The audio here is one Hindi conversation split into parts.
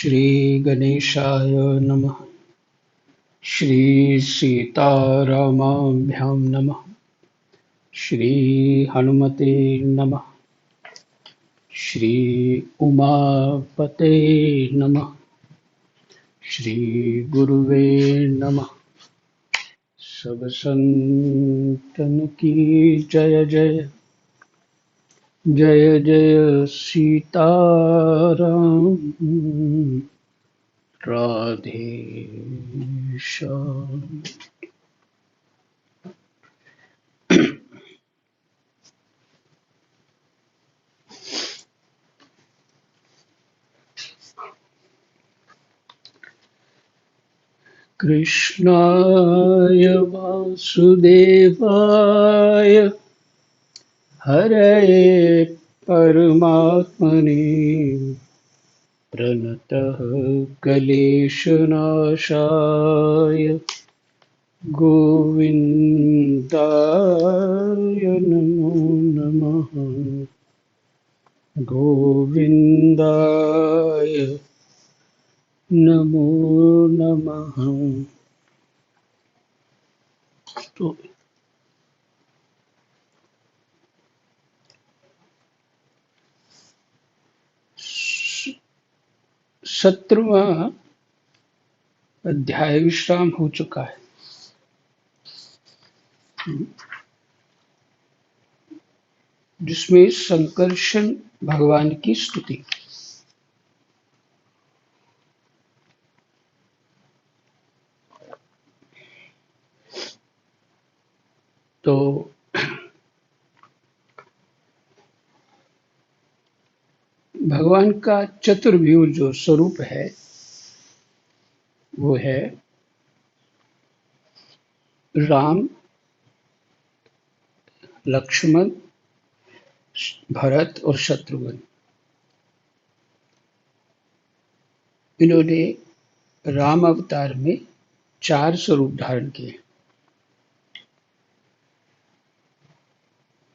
श्री गणेशाय नमः। श्री सीतारामाभ्यां नमः। श्री हनुमते नमः। श्री उमापते नमः। श्री गुरुवे नमः। सब संतन की जय जय। जय जय सीताराम। राधे श्याम। कृष्णाय वासुदेवाय हरये परमात्मने प्रणतः क्लेशनाशाय गोविन्दाय नमो नमः। गोविन्दाय नमो नमः। तो सत्रहवां अध्याय विश्राम हो चुका है, जिसमें संकर्षण भगवान की स्तुति। तो भगवान का चतुर्भुज जो स्वरूप है वो है राम, लक्ष्मण, भरत और शत्रुघ्न। इन्होंने राम अवतार में 4 स्वरूप धारण किए।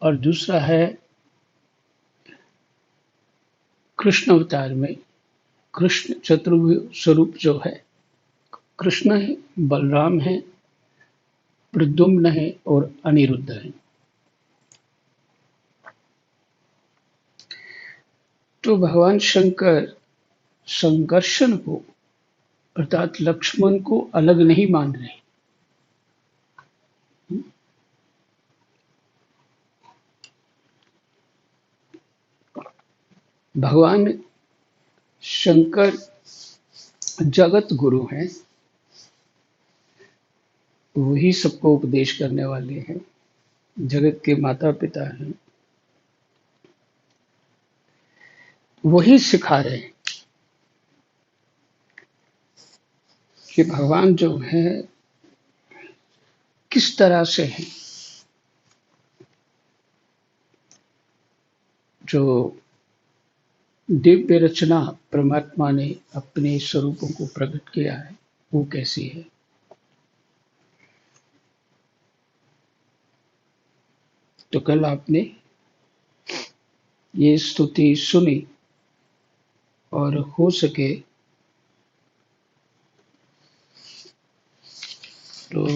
और दूसरा है कृष्ण अवतार में कृष्ण चतुर्भुज स्वरूप जो है, कृष्ण है, बलराम है, प्रद्युम्न है और अनिरुद्ध है। तो भगवान शंकर संकर्षण को अर्थात लक्ष्मण को अलग नहीं मान रहे। भगवान शंकर जगत गुरु हैं, वही सबको उपदेश करने वाले हैं, जगत के माता पिता हैं, वही सिखा रहे हैं कि भगवान जो है किस तरह से हैं। जो दिव्य रचना परमात्मा ने अपने स्वरूपों को प्रकट किया है वो कैसी है। तो कल आपने ये स्तुति सुनी और हो सके तो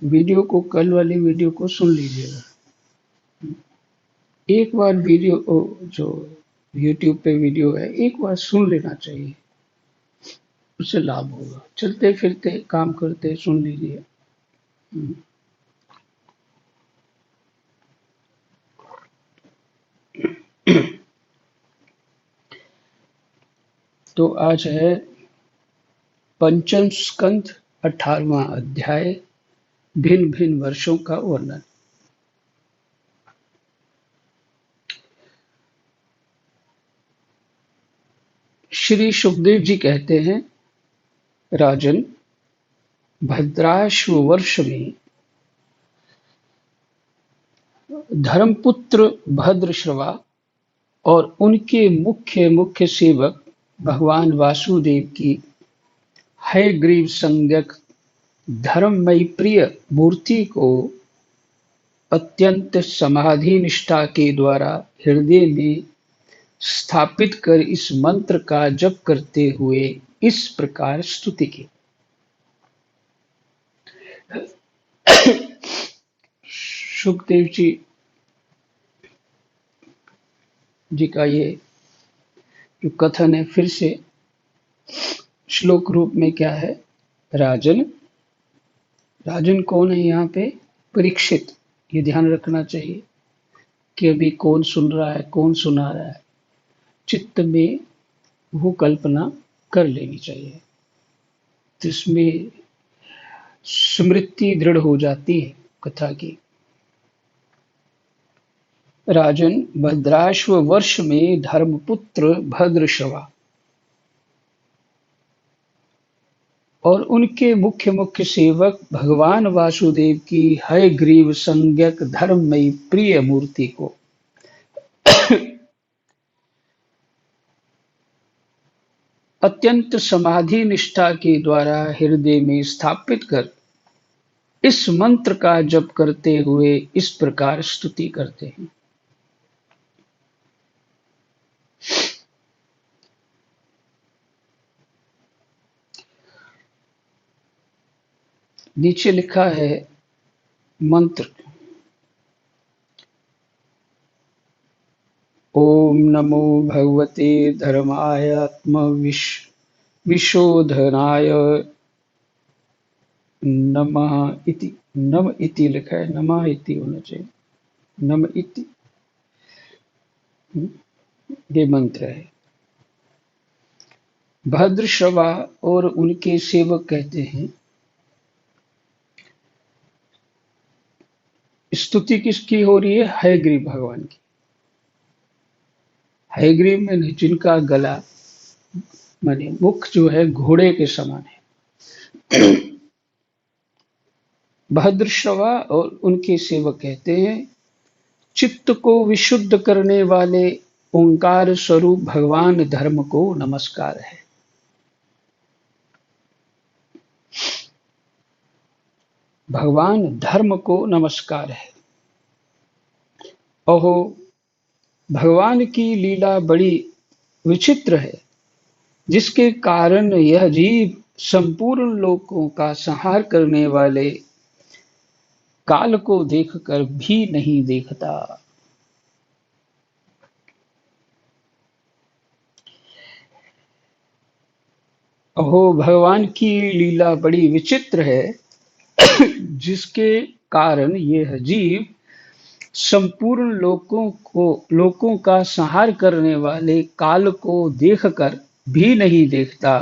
वीडियो को, कल वाली वीडियो को सुन लीजिएगा। एक बार वीडियो जो YouTube पे वीडियो है एक बार सुन लेना चाहिए, उससे लाभ होगा। चलते फिरते काम करते सुन लीजिए। तो आज है पंचम स्कंध 18वां अध्याय, भिन्न भिन्न वर्षों का वर्णन। श्री सुखदेव जी कहते हैं, राजन, भद्राश्व वर्ष में धर्मपुत्र भद्रश्रवा और उनके मुख्य सेवक भगवान वासुदेव की हयग्रीव संज्ञक धर्ममयी प्रिय मूर्ति को अत्यंत समाधि निष्ठा के द्वारा हृदय में स्थापित कर इस मंत्र का जप करते हुए इस प्रकार स्तुति की। सुखदेव जी का ये जो कथन है फिर से श्लोक रूप में क्या है। राजन, राजन कौन है यहाँ पे? परीक्षित। ये ध्यान रखना चाहिए कि अभी कौन सुन रहा है, कौन सुना रहा है। चित्त में वो कल्पना कर लेनी चाहिए, जिसमें स्मृति दृढ़ हो जाती है कथा की। राजन, भद्राश्व वर्ष में धर्मपुत्र भद्रश्रवा और उनके मुख्य मुख्य सेवक भगवान वासुदेव की हयग्रीव संज्ञक धर्ममयी प्रिय मूर्ति को अत्यंत समाधि निष्ठा के द्वारा हृदय में स्थापित कर इस मंत्र का जप करते हुए इस प्रकार स्तुति करते हैं। नीचे लिखा है मंत्र। ओम नमो भगवते धर्माय आत्म विशोधनाय नमः इति। नम इति लिखा है, नमः इति होना चाहिए, नम इति। ये मंत्र है। भद्रश्रवा और उनके सेवक कहते हैं। स्तुति किसकी हो रही है? हयग्रीव भगवान की। हयग्रीव में जिनका गला माने मुख जो है घोड़े के समान है। भद्रश्रवा और उनके सेवक कहते हैं, चित्त को विशुद्ध करने वाले ओंकार स्वरूप भगवान धर्म को नमस्कार है। भगवान धर्म को नमस्कार है। ओहो, भगवान की लीला बड़ी विचित्र है, जिसके कारण यह जीव संपूर्ण लोकों का संहार करने वाले काल को देखकर भी नहीं देखता। ओहो, भगवान की लीला बड़ी विचित्र है, जिसके कारण यह जीव संपूर्ण लोकों का संहार करने वाले काल को देखकर भी नहीं देखता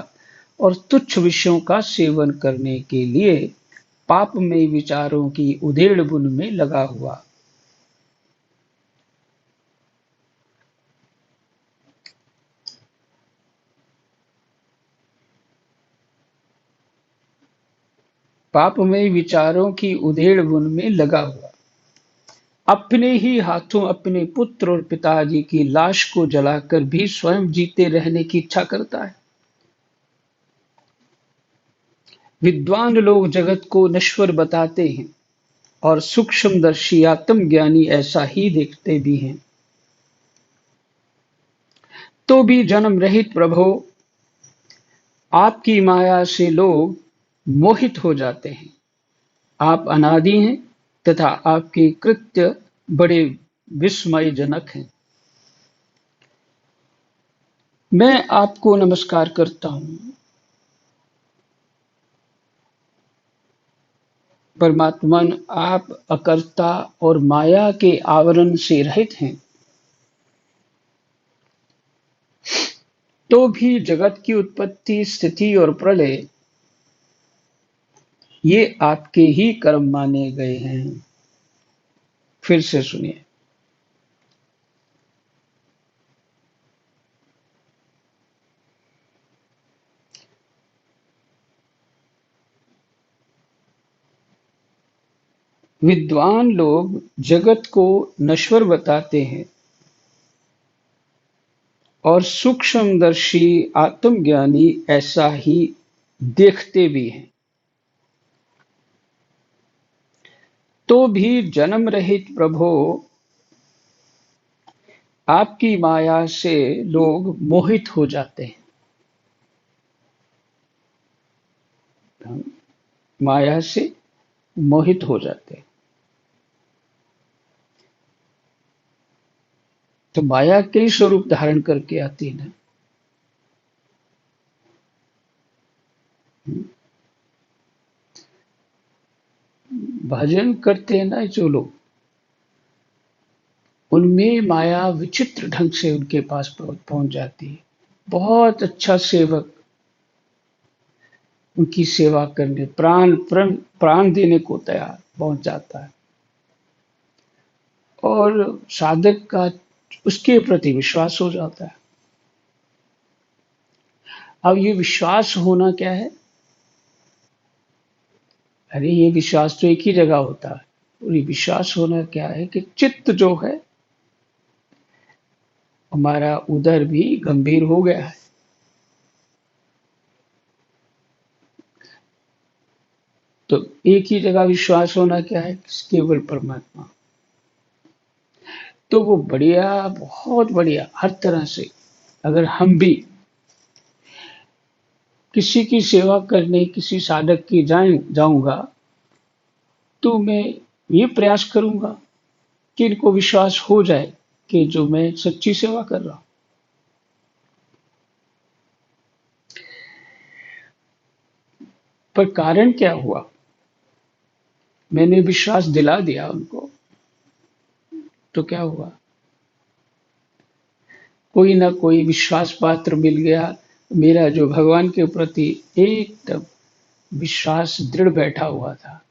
और तुच्छ विषयों का सेवन करने के लिए पापमय विचारों की उधेड़ बुन में लगा हुआ। पापमय विचारों की उधेड़ बुन में लगा हुआ, अपने ही हाथों अपने पुत्र और पिताजी की लाश को जलाकर भी स्वयं जीते रहने की इच्छा करता है। विद्वान लोग जगत को नश्वर बताते हैं और सूक्ष्मदर्शी आत्मज्ञानी ऐसा ही देखते भी हैं। तो भी जन्म रहित प्रभो, आपकी माया से लोग मोहित हो जाते हैं। आप अनादि हैं तथा आपके कृत्य बड़े विस्मयजनक हैं। मैं आपको नमस्कार करता हूँ। परमात्मन, आप अकर्ता और माया के आवरण से रहित हैं। तो भी जगत की उत्पत्ति, स्थिति और प्रलय ये आपके ही कर्म माने गए हैं। फिर से सुनिए। विद्वान लोग जगत को नश्वर बताते हैं और सूक्ष्मदर्शी आत्मज्ञानी ऐसा ही देखते भी हैं। तो भी जन्म रहित प्रभो, आपकी माया से लोग मोहित हो जाते हैं। माया से मोहित हो जाते हैं। तो माया कई स्वरूप धारण करके आती है ना। भजन करते हैं ना जो लोग, उनमें माया विचित्र ढंग से उनके पास पहुंच जाती है। बहुत अच्छा सेवक उनकी सेवा करने प्राण देने को तैयार पहुंच जाता है, और साधक का उसके प्रति विश्वास हो जाता है। अब ये विश्वास होना क्या है? अरे ये विश्वास तो एक ही जगह होता है। और ये विश्वास होना क्या है कि चित्त जो है हमारा उधर भी गंभीर हो गया है। तो एक ही जगह विश्वास होना क्या है? केवल परमात्मा। तो वो बढ़िया, बहुत बढ़िया हर तरह से। अगर हम भी किसी की सेवा करने किसी साधक की जाऊंगा, तो मैं ये प्रयास करूंगा कि इनको विश्वास हो जाए कि जो मैं सच्ची सेवा कर रहा हूं। पर कारण क्या हुआ? मैंने विश्वास दिला दिया उनको, तो क्या हुआ? कोई ना कोई विश्वास पात्र मिल गया। मेरा जो भगवान के प्रति एकदम विश्वास दृढ़ बैठा हुआ था।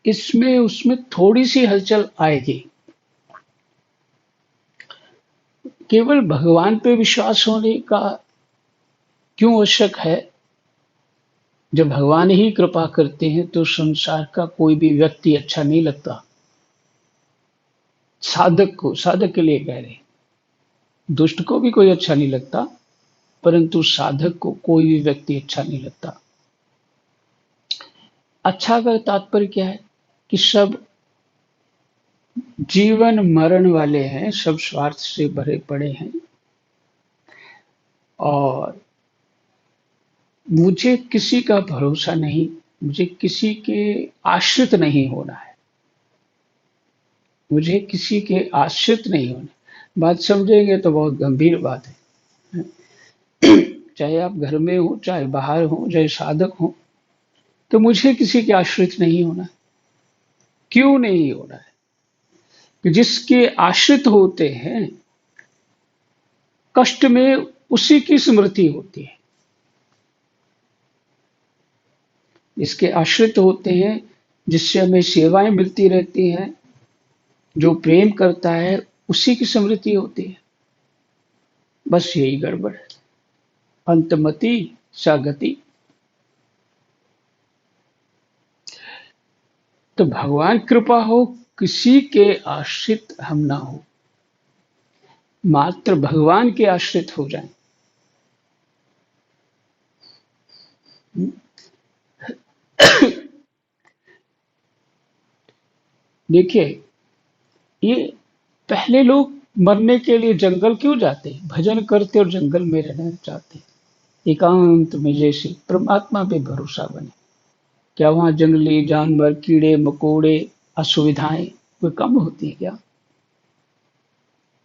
इसमें उसमें थोड़ी सी हलचल आएगी। केवल भगवान पे विश्वास होने का क्यों आवश्यक है? जब भगवान ही कृपा करते हैं तो संसार का कोई भी व्यक्ति अच्छा नहीं लगता। साधक के लिए कह रहे हैं। दुष्ट को भी कोई अच्छा नहीं लगता, परंतु साधक को कोई भी व्यक्ति अच्छा नहीं लगता। अच्छा का तात्पर्य क्या है? कि सब जीवन मरण वाले हैं, सब स्वार्थ से भरे पड़े हैं, और मुझे किसी का भरोसा नहीं, मुझे किसी के आश्रित नहीं होना है। मुझे किसी के आश्रित नहीं होना। बात समझेंगे तो बहुत गंभीर बात है। चाहे आप घर में हो, चाहे बाहर हो, चाहे साधक हो, तो मुझे किसी के आश्रित नहीं होना। क्यों नहीं होना है? कि जिसके आश्रित होते हैं, कष्ट में उसी की स्मृति होती है। जिसके आश्रित होते हैं, जिससे हमें सेवाएं मिलती रहती हैं, जो प्रेम करता है, उसी की स्मृति होती है। बस यही गड़बड़ है। अंतमति सगति। तो भगवान कृपा हो, किसी के आश्रित हम ना हो, मात्र भगवान के आश्रित हो जाएं। देखिए, ये पहले लोग मरने के लिए जंगल क्यों जाते? भजन करते और जंगल में रहना चाहते, एकांत में, जैसे परमात्मा पे भरोसा बने। क्या वहां जंगली जानवर, कीड़े मकोड़े, असुविधाएं कोई कम होती है क्या?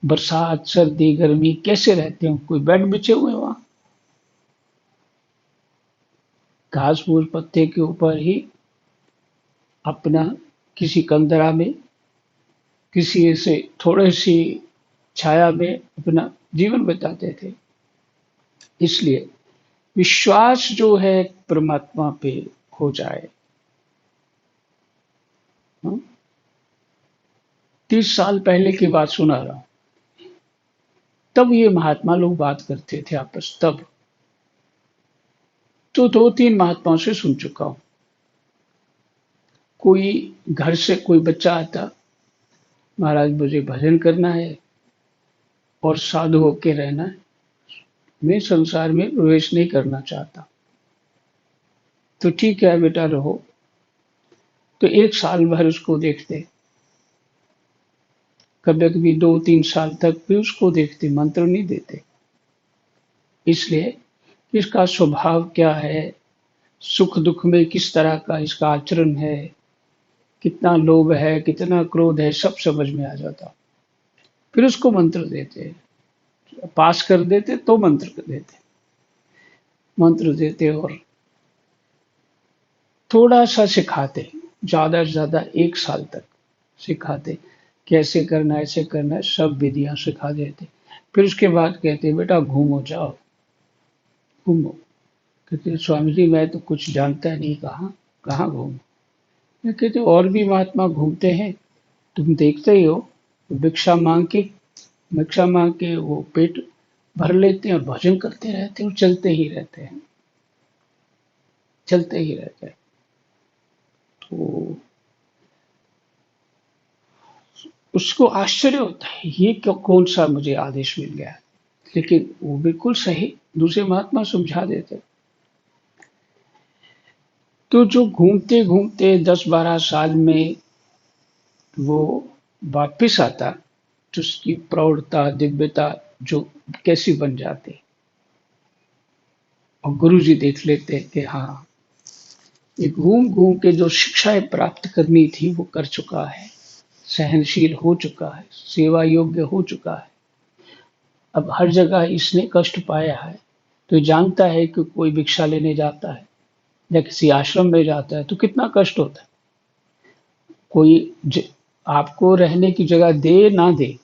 बरसात सर्दी गर्मी कैसे रहते हो? कोई बेड बिछे हुए वहां? घास फूस पत्ते के ऊपर ही अपना किसी कंदरा में, किसी ऐसे थोड़े सी छाया में अपना जीवन बिताते थे। इसलिए विश्वास जो है परमात्मा पे हो जाए। 30 साल पहले की बात सुना रहा हूं। तब ये महात्मा लोग बात करते थे आपस, तब तो 2-3 महात्माओं से सुन चुका हूं। कोई घर से कोई बच्चा आता, महाराज मुझे भजन करना है और साधु होके रहना है, मैं संसार में प्रवेश नहीं करना चाहता। तो ठीक है बेटा, रहो। तो 1 साल भर उसको देखते, कभी कभी 2-3 साल तक भी उसको देखते, मंत्र नहीं देते। इसलिए इसका स्वभाव क्या है, सुख दुख में किस तरह का इसका आचरण है, कितना लोभ है, कितना क्रोध है, सब समझ में आ जाता। फिर उसको मंत्र देते, पास कर देते तो मंत्र देते और थोड़ा सा सिखाते, ज्यादा से ज्यादा 1 साल तक सिखाते, कैसे करना है, ऐसे करना है, सब विधियां सिखा देते। फिर उसके बाद कहते बेटा घूमो, जाओ घूमो। कहते स्वामी जी मैं तो कुछ जानता नहीं, कहाँ कहाँ घूमो। मैं कहते और भी महात्मा घूमते हैं, तुम देखते ही हो, भिक्षा मांग के वो पेट भर लेते हैं और भजन करते रहते हैं और चलते ही रहते हैं, चलते ही रहते हैं। तो उसको आश्चर्य होता है, ये क्यों, कौन सा मुझे आदेश मिल गया। लेकिन वो बिल्कुल सही दूसरे महात्मा समझा देते। तो जो घूमते घूमते 10-12 साल में वो वापिस आता, तो उसकी प्रौढ़ता दिव्यता जो कैसी बन जाती, और गुरु जी देख लेते कि हाँ ये घूम घूम के जो शिक्षाएं प्राप्त करनी थी वो कर चुका है, सहनशील हो चुका है, सेवा योग्य हो चुका है। अब हर जगह इसने कष्ट पाया है, तो जानता है कि कोई भिक्षा लेने जाता है या किसी आश्रम में जाता है तो कितना कष्ट होता है। कोई आपको रहने की जगह दे ना दे,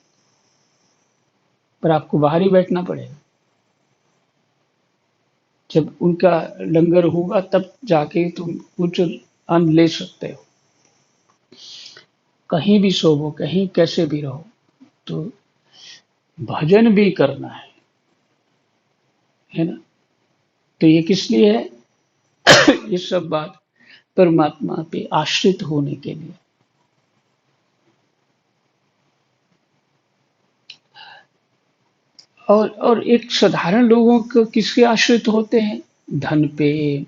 पर आपको बाहर ही बैठना पड़ेगा। जब उनका लंगर होगा तब जाके तुम कुछ अन्न ले सकते हो। कहीं भी सोवो, कहीं कैसे भी रहो, तो भजन भी करना है ना। तो ये किस लिए है? ये सब बात परमात्मा पे आश्रित होने के लिए। और एक साधारण लोगों को किसके आश्रित होते हैं? धन पे,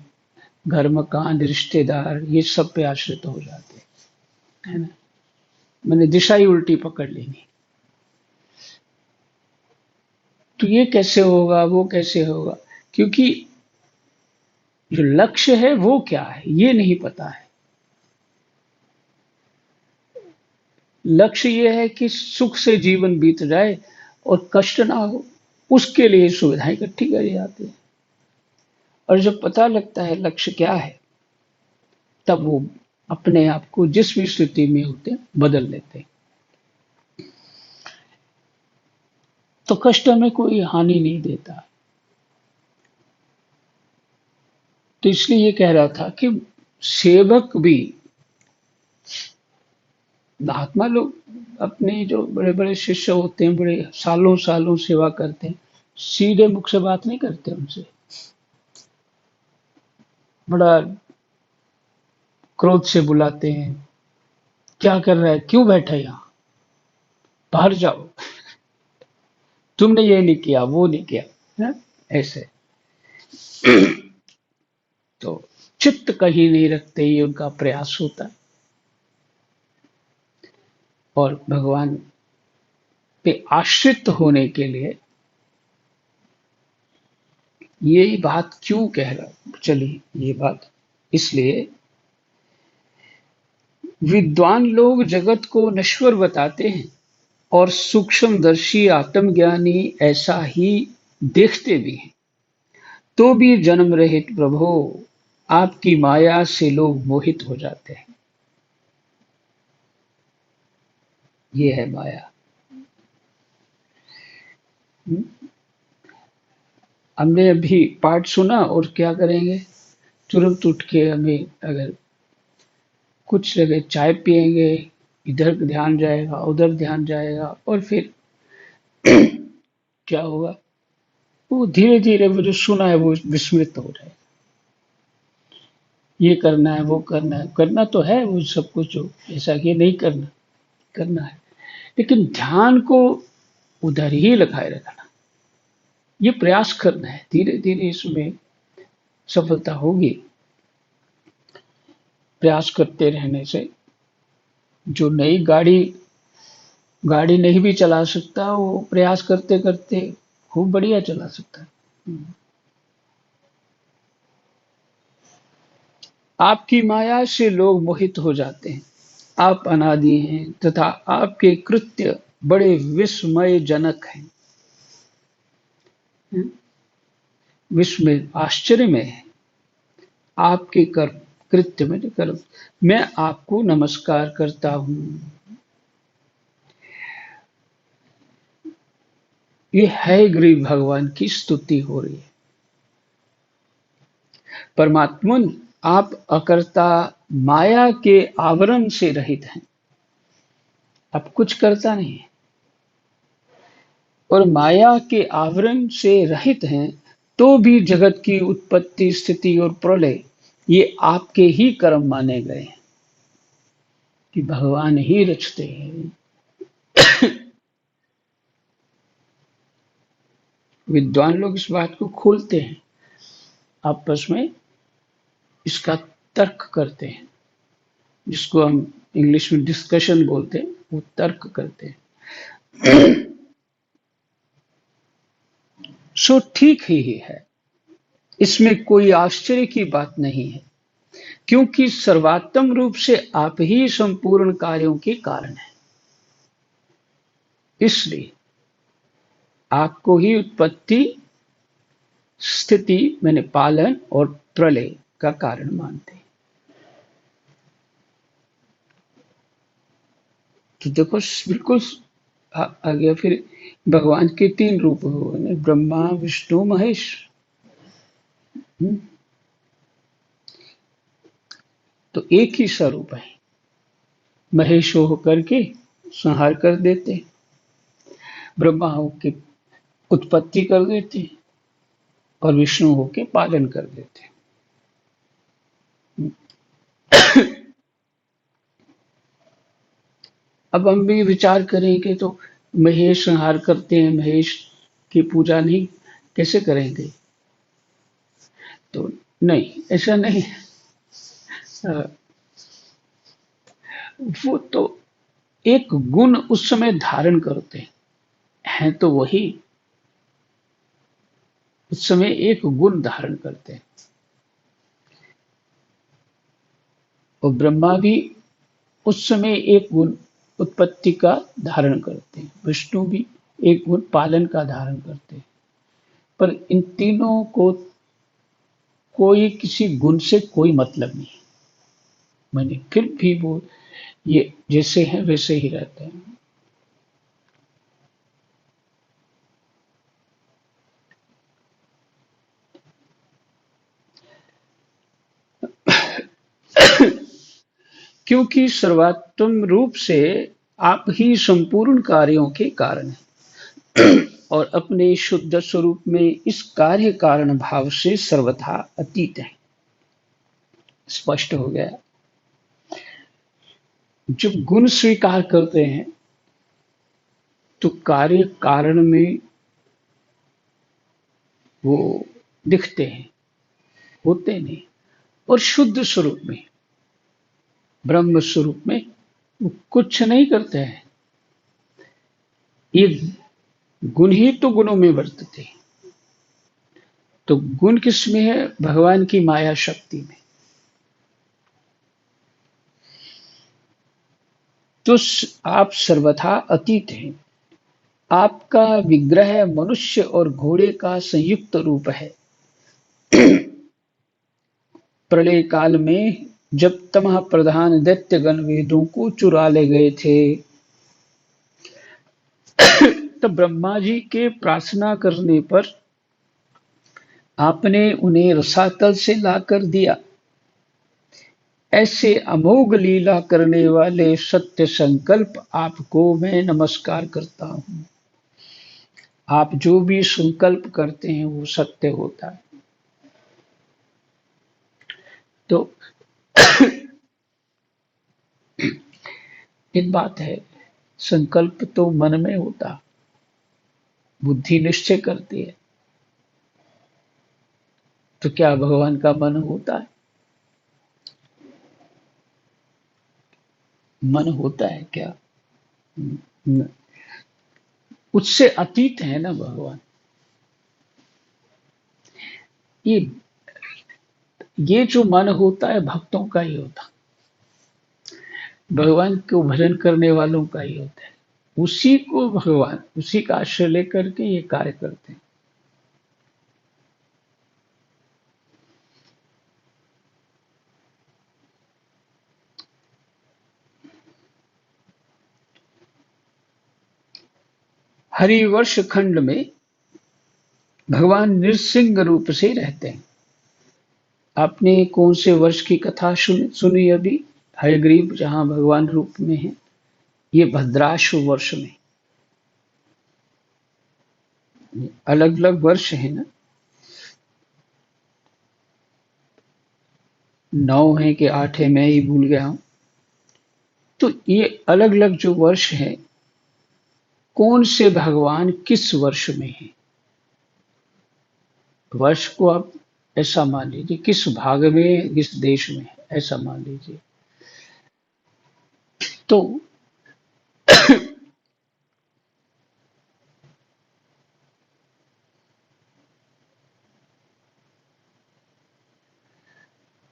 घर मकान रिश्तेदार, ये सब पे आश्रित हो जाते हैं, है ना। मैंने दिशा ही उल्टी पकड़ लेनी। तो ये कैसे होगा, वो कैसे होगा, क्योंकि जो लक्ष्य है वो क्या है ये नहीं पता है। लक्ष्य ये है कि सुख से जीवन बीत जाए और कष्ट ना हो, उसके लिए सुविधाएं इकट्ठी करी जाती है। और जब पता लगता है लक्ष्य क्या है, तब वो अपने आप को जिस भी स्थिति में होते हैं बदल लेते हैं। तो कष्ट हमें कोई हानि नहीं देता। तो इसलिए ये कह रहा था कि सेवक भी, महात्मा लोग अपने जो बड़े बड़े शिष्य होते हैं, बड़े सालों सालों सेवा करते हैं, सीधे मुख से बात नहीं करते उनसे, बड़ा क्रोध से बुलाते हैं, क्या कर रहा है, क्यों बैठा है यहाँ, बाहर जाओ, तुमने ये नहीं किया, वो नहीं किया, है ऐसे। तो चित्त कहीं नहीं रखते, ये उनका प्रयास होता है। और भगवान पे आश्रित होने के लिए ये बात क्यों कह रहा, चलिए ये बात इसलिए, विद्वान लोग जगत को नश्वर बताते हैं और सूक्ष्मदर्शी आत्मज्ञानी ऐसा ही देखते भी हैं। तो भी जन्म रहित प्रभो, आपकी माया से लोग मोहित हो जाते हैं। ये है माया। हम्म? हमने अभी पाठ सुना और क्या करेंगे, तुरंत उठ के हमें अगर कुछ जगह चाय पिएंगे, इधर ध्यान जाएगा, उधर ध्यान जाएगा, और फिर क्या होगा, वो धीरे धीरे वो जो सुना है वो विस्मृत हो जाएगा। ये करना है, वो करना है, करना तो है वो सब कुछ, जो ऐसा कि नहीं करना, करना है, लेकिन ध्यान को उधर ही लगाए रखना, ये प्रयास करना है। धीरे धीरे इसमें सफलता होगी। प्रयास करते रहने से, जो नई गाड़ी गाड़ी नहीं भी चला सकता, वो प्रयास करते करते खूब बढ़िया चला सकता है। आपकी माया से लोग मोहित हो जाते हैं। आप अनादि हैं तथा आपके कृत्य बड़े विस्मयजनक हैं। विस्मय आश्चर्य में है आपके कर्म, कृत्य में कर्म। मैं आपको नमस्कार करता हूँ। ये हयग्रीव भगवान की स्तुति हो रही है। परमात्मन, आप अकर्ता माया के आवरण से रहित हैं। अब कुछ करता नहीं है और माया के आवरण से रहित हैं, तो भी जगत की उत्पत्ति, स्थिति और प्रलय ये आपके ही कर्म माने गए हैं कि भगवान ही रचते हैं। विद्वान लोग इस बात को खोलते हैं, आपस में इसका तर्क करते हैं, जिसको हम इंग्लिश में डिस्कशन बोलते हैं, वो तर्क करते हैं। सो ठीक ही है, इसमें कोई आश्चर्य की बात नहीं है, क्योंकि सर्वात्म रूप से आप ही संपूर्ण कार्यों के कारण हैं। इसलिए आपको ही उत्पत्ति, स्थिति मैंने पालन और प्रलय का कारण मानते हैं। तो देखो बिल्कुल आ गया फिर भगवान के 3 रूप हुए, ब्रह्मा, विष्णु, महेश। तो एक ही स्वरूप है। महेश होकर के संहार कर देते, ब्रह्मा होके उत्पत्ति कर देते और विष्णु होके पालन कर देते। अब हम भी विचार करेंगे तो महेश संहार करते हैं, महेश की पूजा नहीं कैसे करेंगे? तो नहीं, ऐसा नहीं। वो तो एक गुण उस समय धारण करते हैं तो वही उस समय एक गुण धारण करते हैं। और ब्रह्मा भी उस समय एक गुण उत्पत्ति का धारण करते हैं, विष्णु भी एक गुण पालन का धारण करते हैं। पर इन तीनों को कोई किसी गुण से कोई मतलब नहीं, मैंने फिर भी वो ये जैसे हैं वैसे ही रहते हैं। क्योंकि सर्वात्म रूप से आप ही संपूर्ण कार्यों के कारण हैं और अपने शुद्ध स्वरूप में इस कार्य कारण भाव से सर्वथा अतीत है। स्पष्ट हो गया। जब गुण स्वीकार करते हैं तो कार्य कारण में वो दिखते हैं, होते नहीं। और शुद्ध स्वरूप में, ब्रह्म स्वरूप में वो कुछ नहीं करते हैं। ये गुण ही तो गुणों में वर्तते हैं। तो गुण किसमें है? भगवान की माया शक्ति में। तो आप सर्वथा अतीत हैं। आपका विग्रह मनुष्य और घोड़े का संयुक्त रूप है। प्रलय काल में जब तमह प्रधान दैत्यगण वेदों को चुरा ले गए थे, तब ब्रह्मा जी के प्रार्थना करने पर आपने उन्हें रसातल से लाकर दिया। ऐसे अमोघ लीला करने वाले सत्य संकल्प आपको मैं नमस्कार करता हूँ। आप जो भी संकल्प करते हैं वो सत्य होता है। तो एक बात है, संकल्प तो मन में होता, बुद्धि निश्चय करती है। तो क्या भगवान का मन होता है? मन होता है क्या? न- उससे अतीत है ना भगवान। ये ये जो मन होता है भक्तों का ही होता, भगवान को भजन करने वालों का ही होता है। उसी को भगवान, उसी का आश्रय लेकर के ये कार्य करते हैं। हरिवर्ष खंड में भगवान नृसिंह रूप से रहते हैं। आपने कौन से वर्ष की कथा सुनी अभी? हयग्रीव जहां भगवान रूप में है, ये भद्राश्व वर्ष में। अलग अलग वर्ष है ना, 9 है कि 8 है, मैं ही भूल गया हूं। तो ये अलग अलग जो वर्ष है, कौन से भगवान किस वर्ष में है, वर्ष को आप ऐसा मान लीजिए, किस भाग में, किस देश में है, ऐसा मान लीजिए। तो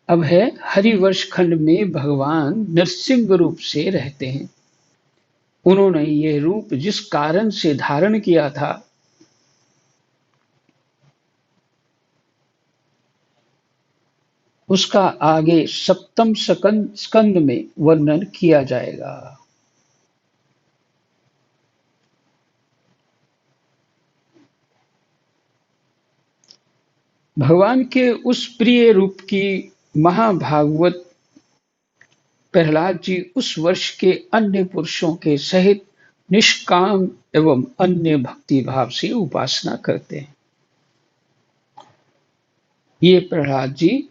अब है, हरिवर्ष खंड में भगवान नरसिंह रूप से रहते हैं। उन्होंने ये रूप जिस कारण से धारण किया था, उसका आगे सप्तम स्कंद में वर्णन किया जाएगा। भगवान के उस प्रिय रूप की महाभागवत प्रहलाद जी उस वर्ष के अन्य पुरुषों के सहित निष्काम एवं अन्य भक्ति भाव से उपासना करते हैं। ये प्रहलाद जी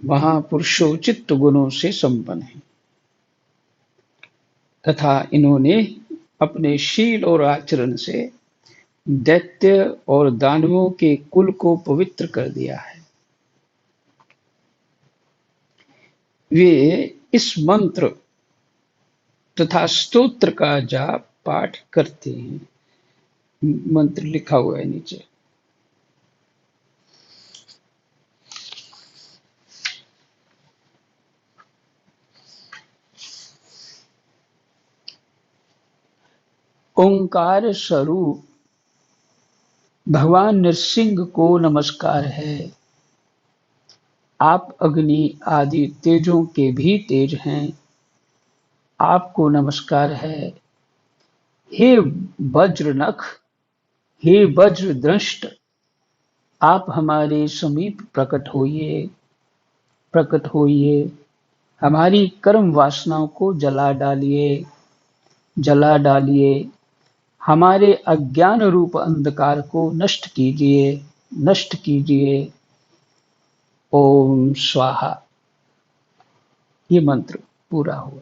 महापुरुषोचित गुणों से संपन्न हैं तथा इन्होंने अपने शील और आचरण से दैत्य और दानवों के कुल को पवित्र कर दिया है। वे इस मंत्र तथा स्तोत्र का जाप पाठ करते हैं। मंत्र लिखा हुआ है नीचे। ओंकार स्वरूप भगवान नरसिंह को नमस्कार है। आप अग्नि आदि तेजों के भी तेज हैं। आपको नमस्कार है। हे वज्रनख, हे वज्र दृष्ट, आप हमारे समीप प्रकट होइए, हमारी कर्म वासनाओं को जला डालिए, हमारे अज्ञान रूप अंधकार को नष्ट कीजिए। ओम स्वाहा। ये मंत्र पूरा हुआ।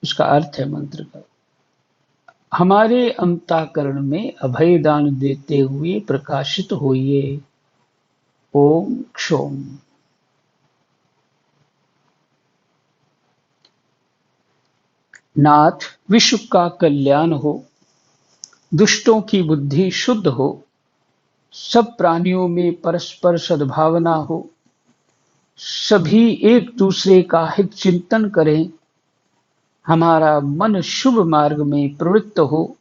इसका अर्थ है मंत्र का, हमारे अंतःकरण में अभय दान देते हुए प्रकाशित होइए। ओम क्षोम। नाथ, विश्व का कल्याण हो, दुष्टों की बुद्धि शुद्ध हो, सब प्राणियों में परस्पर सद्भावना हो, सभी एक दूसरे का हित चिंतन करें, हमारा मन शुभ मार्ग में प्रवृत्त हो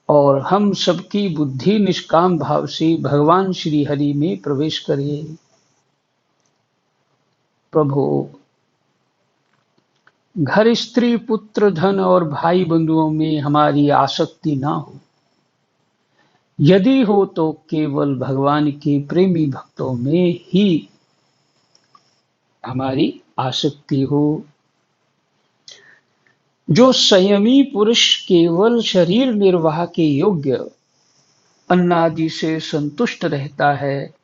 और हम सबकी बुद्धि निष्काम भाव से भगवान श्री हरि में प्रवेश करे। प्रभु, घर, स्त्री, पुत्र, धन और भाई बंधुओं में हमारी आसक्ति ना हो। यदि हो तो केवल भगवान के प्रेमी भक्तों में ही हमारी आसक्ति हो। जो संयमी पुरुष केवल शरीर निर्वाह के योग्य अन्न आदि से संतुष्ट रहता है,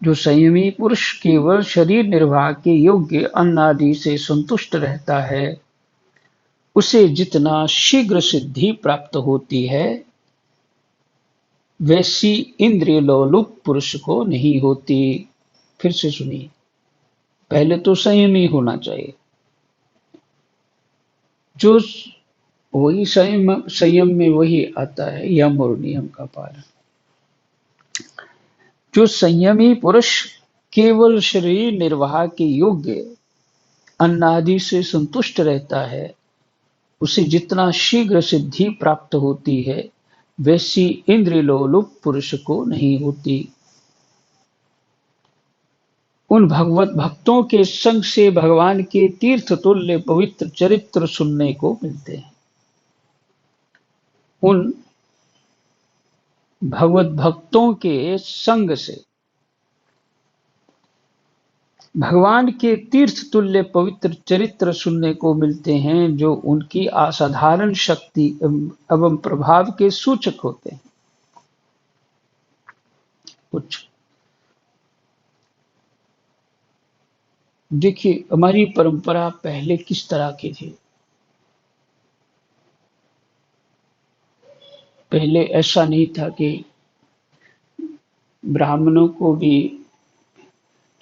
जो संयमी पुरुष केवल शरीर निर्वाह के योग्य अन्न आदि से संतुष्ट रहता है, उसे जितना शीघ्र सिद्धि प्राप्त होती है, वैसी इंद्रिय लोलुप पुरुष को नहीं होती। फिर से सुनिए। पहले तो संयमी होना चाहिए। जो वही संयम में वही आता है यम और नियम का पालन। जो संयमी पुरुष केवल शरीर निर्वाह के योग्य अन्न आदि से संतुष्ट रहता है, उसे जितना शीघ्र सिद्धि प्राप्त होती है, वैसी इंद्रियलोलुप पुरुष को नहीं होती। उन भगवत भक्तों के संग से भगवान के तीर्थ तुल्य पवित्र चरित्र सुनने को मिलते हैं। उन भगवत भक्तों के संग से भगवान के तीर्थ तुल्य पवित्र चरित्र सुनने को मिलते हैं, जो उनकी असाधारण शक्ति एवं प्रभाव के सूचक होते हैं। कुछ देखिए, हमारी परंपरा पहले किस तरह की थी। पहले ऐसा नहीं था कि ब्राह्मणों को भी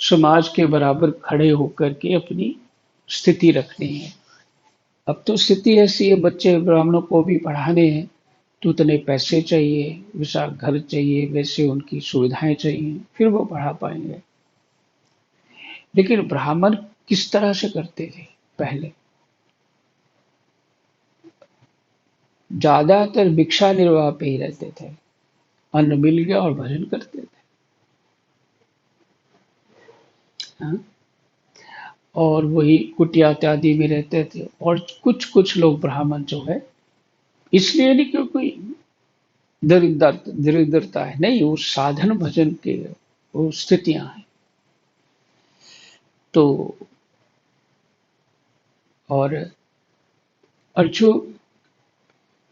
समाज के बराबर खड़े होकर के अपनी स्थिति रखनी है। अब तो स्थिति ऐसी है, बच्चे ब्राह्मणों को भी पढ़ाने हैं तो उतने पैसे चाहिए, वैसा घर चाहिए, वैसे उनकी सुविधाएं चाहिए, फिर वो पढ़ा पाएंगे। लेकिन ब्राह्मण किस तरह से करते थे पहले? ज्यादातर भिक्षा निर्वाह पे ही रहते थे। अन्न मिल गया और भजन करते थे। हाँ? और वही कुटिया इत्यादि में रहते थे। और कुछ कुछ लोग ब्राह्मण जो है, इसलिए नहीं कि कोई दरिद्रता है, नहीं, वो साधन भजन के वो स्थितियां हैं। तो और जो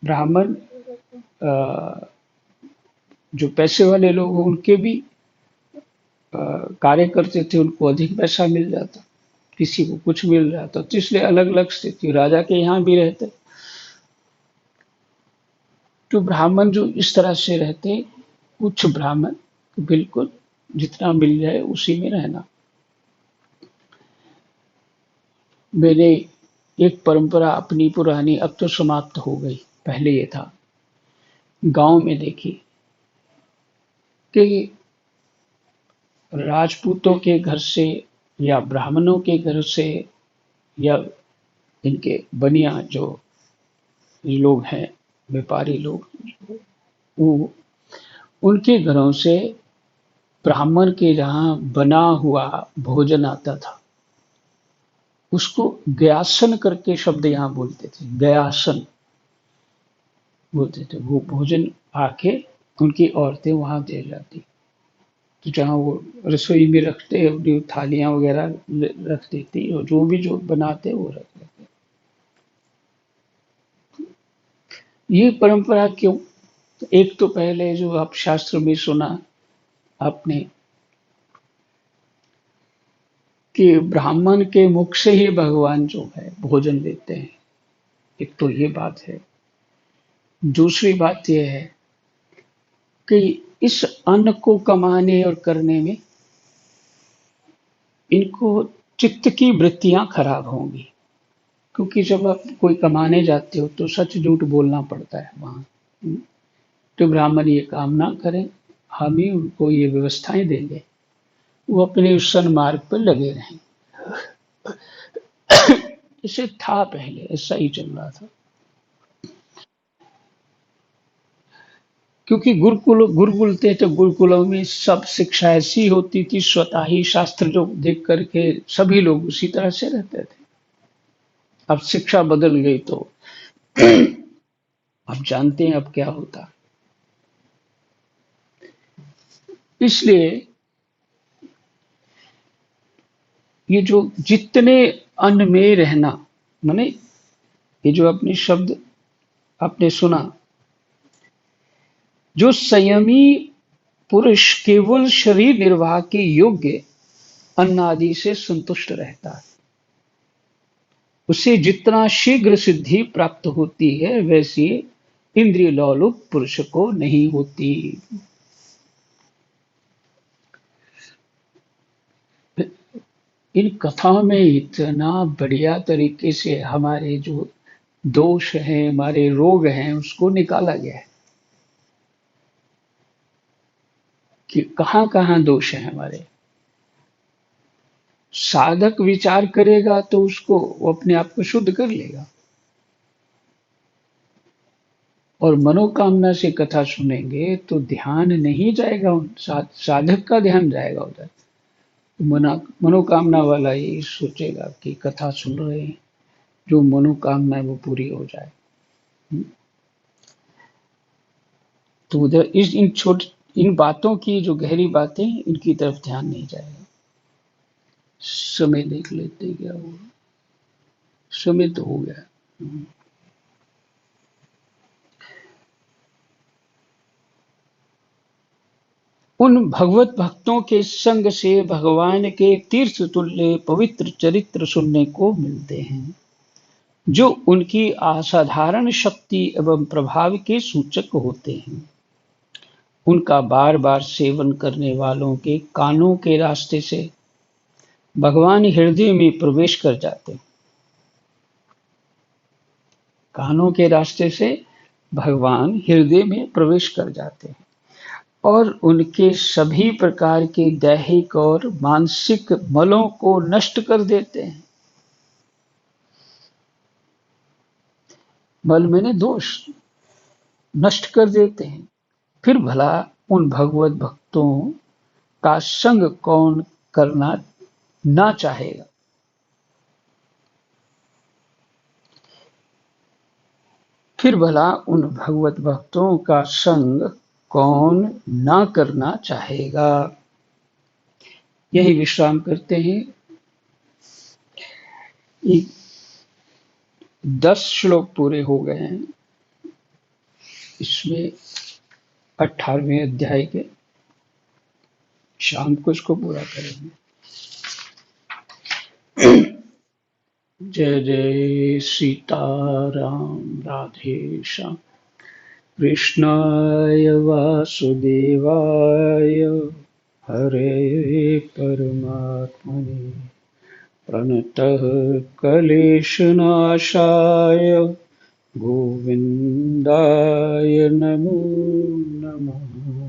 ब्राह्मण जो पैसे वाले लोग उनके भी कार्य करते थे, उनको अधिक पैसा मिल जाता, किसी को कुछ मिल जाता, तो इसलिए अलग अलग स्थिति। राजा के यहाँ भी रहते तो ब्राह्मण जो इस तरह से रहते, कुछ ब्राह्मण बिल्कुल जितना मिल जाए उसी में रहना। मैंने एक परंपरा अपनी पुरानी, अब तो समाप्त हो गई, पहले ये था, गांव में देखी कि राजपूतों के घर से या ब्राह्मणों के घर से या इनके बनिया जो लोग हैं, व्यापारी लोग, वो उनके घरों से ब्राह्मण के जहाँ बना हुआ भोजन आता था, उसको गयासन करके शब्द यहाँ बोलते थे, गयासन बोलते थे। वो भोजन आके उनकी औरतें वहां दे जाती, तो जहाँ वो रसोई में रखते, अपनी थालियां वगैरह रख देती, और जो भी जो बनाते वो रख देते। ये परंपरा क्यों? एक तो पहले जो आप शास्त्र में सुना आपने कि ब्राह्मण के मुख से ही भगवान जो है भोजन लेते हैं, एक तो ये बात है। दूसरी बात यह है कि इस अन्न को कमाने और करने में इनको चित्त की वृत्तियां खराब होंगी, क्योंकि जब आप कोई कमाने जाते हो तो सच झूठ बोलना पड़ता है वहां। तो ब्राह्मण ये काम ना करें, हम ही उनको ये व्यवस्थाएं देंगे, वो अपने उस सन्मार्ग पर लगे रहें। इसे था पहले, ऐसा ही चल रहा था। क्योंकि गुरुकुल थे, तो गुरुकुलों में सब शिक्षा ऐसी होती थी, स्वतः ही शास्त्र जो देख करके सभी लोग उसी तरह से रहते थे। अब शिक्षा बदल गई तो आप जानते हैं अब क्या होता। इसलिए ये जो जितने अन्न में रहना, माने ये जो अपने शब्द आपने सुना, जो संयमी पुरुष केवल शरीर निर्वाह के योग्य अन्न आदि से संतुष्ट रहता है, उसे जितना शीघ्र सिद्धि प्राप्त होती है, वैसी इंद्रिय लोलुप पुरुष को नहीं होती। इन कथाओं में इतना बढ़िया तरीके से हमारे जो दोष हैं, हमारे रोग हैं, उसको निकाला गया है कि कहाँ-कहाँ दोष हैं हमारे। साधक विचार करेगा तो उसको वो अपने आप को शुद्ध कर लेगा। और मनोकामना से कथा सुनेंगे तो ध्यान नहीं जाएगा, साधक का ध्यान जाएगा उधर। मनोकामना वाला ये सोचेगा कि कथा सुन रहे हैं, जो मनोकामना है वो पूरी हो जाए। तो उधर इन बातों की जो गहरी बातें, इनकी तरफ ध्यान नहीं जाएगा। समय देख लेते क्या हुआ। समय तो हो गया। उन भगवत भक्तों के संग से भगवान के तीर्थ तुल्य पवित्र चरित्र सुनने को मिलते हैं, जो उनकी असाधारण शक्ति एवं प्रभाव के सूचक होते हैं। उनका बार बार सेवन करने वालों के कानों के रास्ते से भगवान हृदय में प्रवेश कर जाते हैं। कानों के रास्ते से भगवान हृदय में प्रवेश कर जाते हैं और उनके सभी प्रकार के दैहिक और मानसिक मलों को नष्ट कर देते हैं। मल मैंने दोष नष्ट कर देते हैं। फिर भला उन भगवत भक्तों का संग कौन करना ना चाहेगा। फिर भला उन भगवत भक्तों का संग कौन ना करना चाहेगा। यही विश्राम करते हैं। 10 श्लोक पूरे हो गए हैं इसमें 18वें अध्याय के। शाम को इसको पूरा करेंगे। जय जय सीताराम। राधे श्याम। कृष्णाय वासुदेवाय हरे परमात्मने प्रणतः क्लेशनाशाय गोविन्दाय नमो नमः।